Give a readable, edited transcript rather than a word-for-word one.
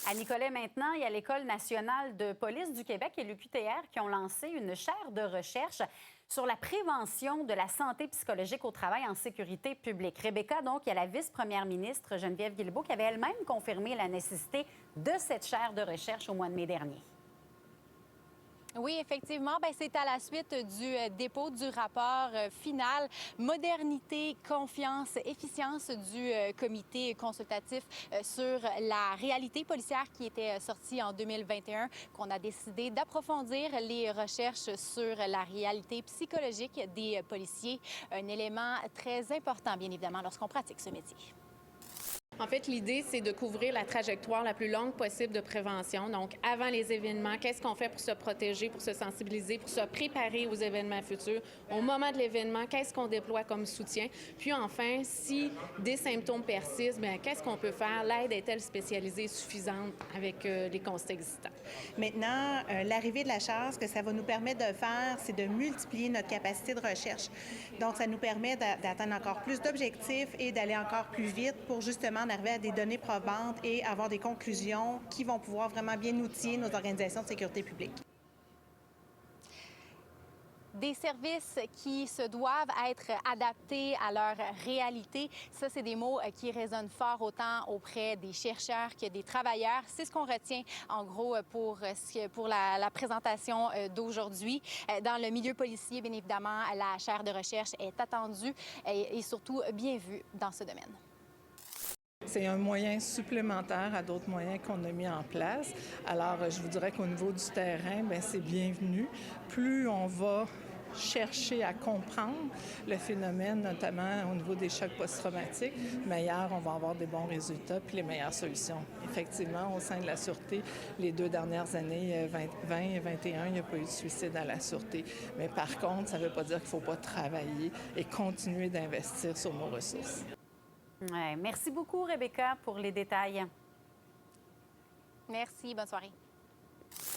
À Nicolet maintenant, il y a l'École nationale de police du Québec et l'UQTR qui ont lancé une chaire de recherche sur la prévention de la santé psychologique au travail en sécurité publique. Rebecca, donc, il y a la vice-première ministre Geneviève Guilbeault qui avait elle-même confirmé la nécessité de cette chaire de recherche au mois de mai dernier. Oui, effectivement, c'est à la suite du dépôt du rapport final Modernité, confiance, efficience du comité consultatif sur la réalité policière qui était sorti en 2021, qu'on a décidé d'approfondir les recherches sur la réalité psychologique des policiers, un élément très important, bien évidemment, lorsqu'on pratique ce métier. En fait, l'idée, c'est de couvrir la trajectoire la plus longue possible de prévention. Donc, avant les événements, qu'est-ce qu'on fait pour se protéger, pour se sensibiliser, pour se préparer aux événements futurs? Au moment de l'événement, qu'est-ce qu'on déploie comme soutien? Puis enfin, si des symptômes persistent, bien, qu'est-ce qu'on peut faire? L'aide est-elle spécialisée suffisante avec les constats existants? Maintenant, l'arrivée de la chaire, ce que ça va nous permettre de faire, c'est de multiplier notre capacité de recherche. Donc, ça nous permet d'atteindre encore plus d'objectifs et d'aller encore plus vite pour justement en arriver à des données probantes et avoir des conclusions qui vont pouvoir vraiment bien outiller nos organisations de sécurité publique. Des services qui se doivent être adaptés à leur réalité. Ça, c'est des mots qui résonnent fort autant auprès des chercheurs que des travailleurs. C'est ce qu'on retient, en gros, pour la présentation d'aujourd'hui. Dans le milieu policier, bien évidemment, la chaire de recherche est attendue et surtout bien vue dans ce domaine. C'est un moyen supplémentaire à d'autres moyens qu'on a mis en place. Alors, je vous dirais qu'au niveau du terrain, c'est bienvenu. Plus on va chercher à comprendre le phénomène, notamment au niveau des chocs post-traumatiques, meilleur on va avoir des bons résultats puis les meilleures solutions. Effectivement, au sein de la Sûreté, les 2 dernières années, 2020 et 2021, il n'y a pas eu de suicide à la Sûreté. Mais par contre, ça ne veut pas dire qu'il ne faut pas travailler et continuer d'investir sur nos ressources. Ouais, merci beaucoup, Rebecca, pour les détails. Merci, bonne soirée.